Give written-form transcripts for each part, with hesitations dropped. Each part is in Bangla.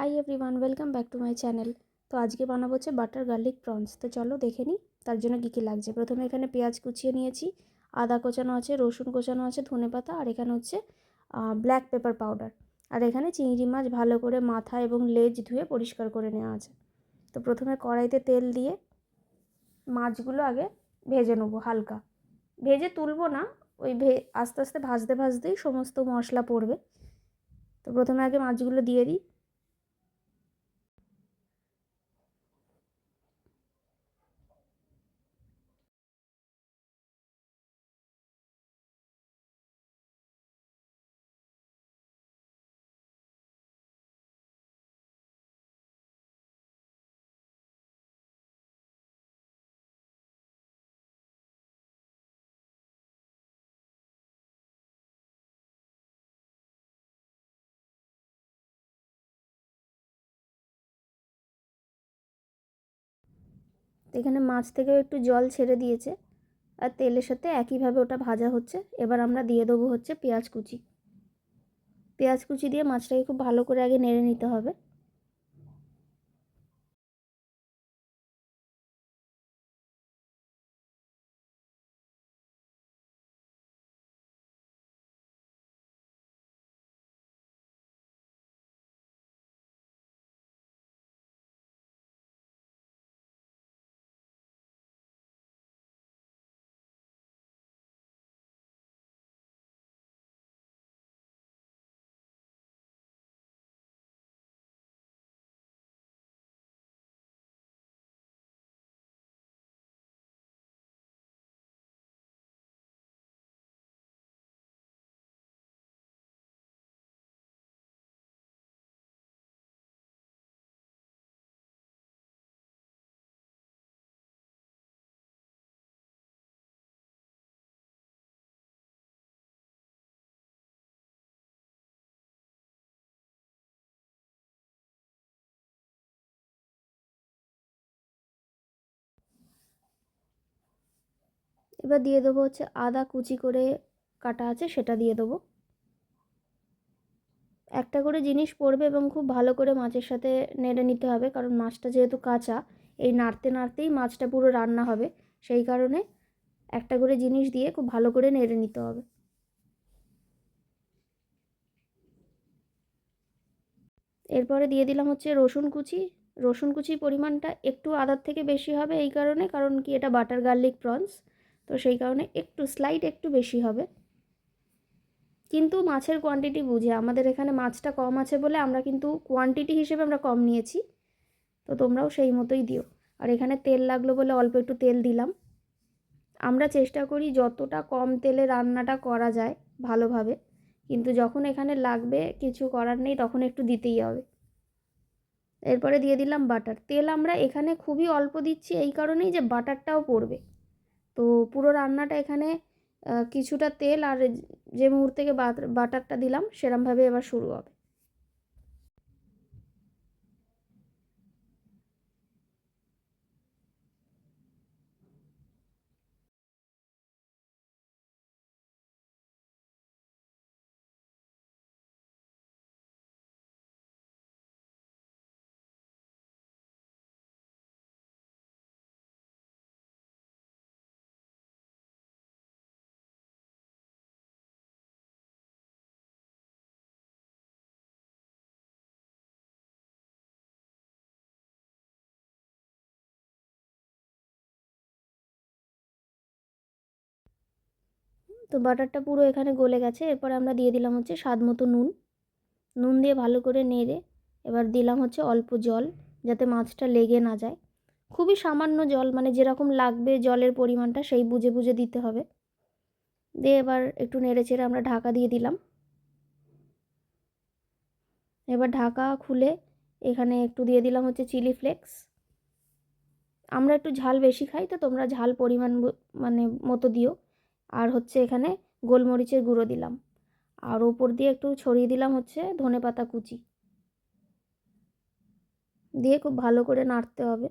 Hi everyone, welcome back to my channel. তো আজকে বানাবো হচ্ছে বাটার গার্লিক প্রনস। তো চলো দেখে নিই তার জন্য কী কী লাগছে। প্রথমে এখানে পেঁয়াজ কুচিয়ে নিয়েছি, আদা কোচানো আছে, রসুন কোচানো আছে, ধনেপাতা, আর এখানে হচ্ছে ব্ল্যাক পেপার পাউডার। আর এখানে চিংড়ি মাছ ভালো করে মাথা এবং লেজ ধুয়ে পরিষ্কার করে নেওয়া আছে। তো প্রথমে কড়াইতে তেল দিয়ে মাছগুলো আগে ভেজে নেবো, হালকা ভেজে তুলবো না, ওই আস্তে আস্তে ভাজতে ভাজতেই সমস্ত মশলা পড়বে। তো প্রথমে আগে মাছগুলো দিয়ে দিই। এখানে মাছ থেকেও একটু জল ছেড়ে দিয়েছে, আর তেলের সাথে একইভাবে ওটা ভাজা হচ্ছে। এবার আমরা দিয়ে দেবো হচ্ছে পেঁয়াজ কুচি। পেঁয়াজ কুচি দিয়ে মাছটাকে খুব ভালো করে আগে নেড়ে নিতে হবে। এবার দিয়ে দেবো হচ্ছে আদা কুচি করে কাটা আছে, সেটা দিয়ে দেবো। একটা করে জিনিস পড়বে এবং খুব ভালো করে মাছের সাথে নেড়ে নিতে হবে, কারণ মাছটা যেহেতু কাঁচা, এই নাড়তে নাড়তেই মাছটা পুরো রান্না হবে। সেই কারণে একটা করে জিনিস দিয়ে খুব ভালো করে নেড়ে নিতে হবে। এরপরে দিয়ে দিলাম হচ্ছে রসুন কুচি। রসুন কুচির পরিমাণটা একটু আদার থেকে বেশি হবে, এই কারণে, কারণ কি এটা বাটার গার্লিক প্রনস, তো সেই কারণে একটু স্লাইট একটু বেশি হবে। কিন্তু মাছের কোয়ান্টিটি বুঝে, আমাদের এখানে মাছটা কম আছে বলে আমরা কিন্তু কোয়ান্টিটি হিসেবে আমরা কম নিয়েছি, তো তোমরাও সেই মতোই দিও। আর এখানে তেল লাগলো বলে অল্প একটু তেল দিলাম। আমরা চেষ্টা করি যতটা কম তেলে রান্নাটা করা যায় ভালোভাবে, কিন্তু যখন এখানে লাগবে, কিছু করার নেই, তখন একটু দিতেই হবে। এরপরে দিয়ে দিলাম বাটার। তেল আমরা এখানে খুবই অল্প দিচ্ছি, এই কারণেই যে বাটারটাও পড়বে। তো পুরো রান্নাটা এখানে কিছুটা তেল আর যে মুহূর্তে থেকে বাটারটা দিলাম সেরমভাবে এবার শুরু হবে। তো বাটারটা পুরো এখানে গলে গেছে। এরপর আমরা দিয়ে দিলাম হচ্ছে স্বাদ মতো নুন। নুন দিয়ে ভালো করে নেড়ে এবার দিলাম হচ্ছে অল্প জল, যাতে মাছটা লেগে না যায়। খুবই সামান্য জল, মানে যেরকম লাগবে জলের পরিমাণটা সেই বুঝে বুঝে দিতে হবে। দিয়ে এবার একটু নেড়ে চেড়ে আমরা ঢাকা দিয়ে দিলাম। এবার ঢাকা খুলে এখানে একটু দিয়ে দিলাম হচ্ছে চিলি ফ্লেক্স। আমরা একটু ঝাল বেশি খাই, তো তোমরা ঝাল পরিমাণ মানে মতো দিও। আর হচ্ছে এখানে গোলমরিচের গুঁড়ো দিলাম, আর ওপর দিয়ে একটু ছড়িয়ে দিলাম হচ্ছে ধনেপাতা কুচি। দিয়ে খুব ভালো করে নাড়তে হবে।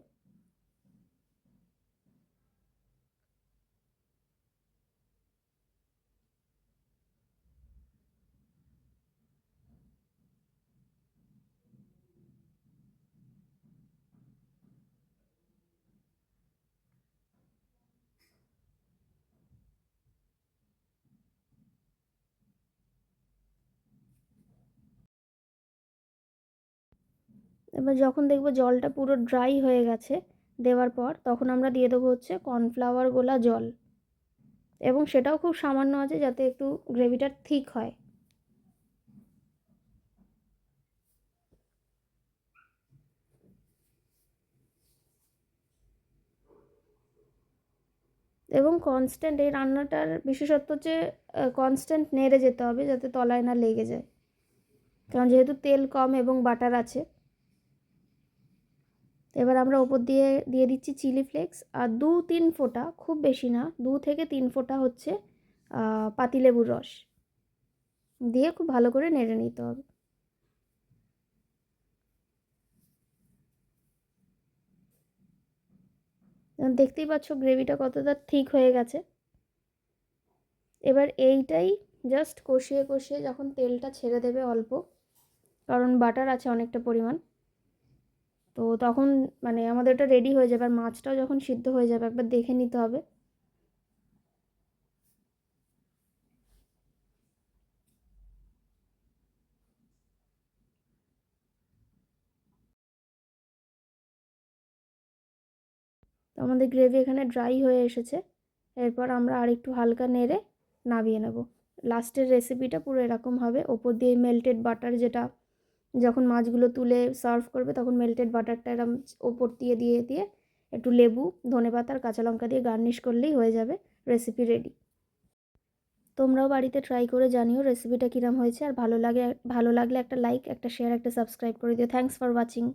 এবার যখন দেখবো জলটা পুরো ড্রাই হয়ে গেছে দেওয়ার পর, তখন আমরা দিয়ে দেবো হচ্ছে কর্নফ্লাওয়ার গোলা জল, এবং সেটাও খুব সামান্য আছে যাতে একটু গ্রেভিটা থিক হয়। এবং কনস্ট্যান্ট, এই রান্নাটার বিশেষত্ব হচ্ছে কনস্ট্যান্ট নেড়ে যেতে হবে যাতে তলায় না লেগে যায়, কারণ যেহেতু তেল কম এবং বাটার আছে। এবার আমরা ওপর দিয়ে দিয়ে দিচ্ছি চিলি ফ্লেক্স, আর 2-3 ফোঁটা, খুব বেশি না, 2 থেকে 3 ফোঁটা হচ্ছে পাতিলেবুর রস দিয়ে খুব ভালো করে নেড়ে নিতে হবে। দেখতেই পাচ্ছ গ্রেভিটা কতটা ঠিক হয়ে গেছে। এবার এইটাই জাস্ট কষিয়ে কষিয়ে যখন তেলটা ছেড়ে দেবে অল্প, কারণ বাটার আছে অনেকটা পরিমাণ, তো তখন মানে আমাদের এটা রেডি হয়ে যাবে। আর মাছটাও যখন সিদ্ধ হয়ে যাবে একবার দেখে নিতে হবে। তো আমাদের গ্রেভি এখানে ড্রাই হয়ে এসেছে। এরপর আমরা আরেকটু হালকা নেড়ে নামিয়ে নেব। লাস্টের রেসিপিটা পুরো এরকম হবে, ওপর দিয়ে মেল্টেড বাটার, যেটা যখন মাছগুলো তুলে সার্ভ করবে তখন মেল্টেড বাটারটা এরম ওপর দিয়ে দিয়ে দিয়ে একটু লেবু, ধনেপাতা আর কাঁচা লঙ্কা দিয়ে গার্নিশ করলেই হয়ে যাবে রেসিপি রেডি। তোমরাও বাড়িতে ট্রাই করে জানিও রেসিপিটা কীরকম হয়েছে, আর ভালো লাগলে একটা লাইক, একটা শেয়ার, একটা সাবস্ক্রাইব করে দিও। Thanks for watching.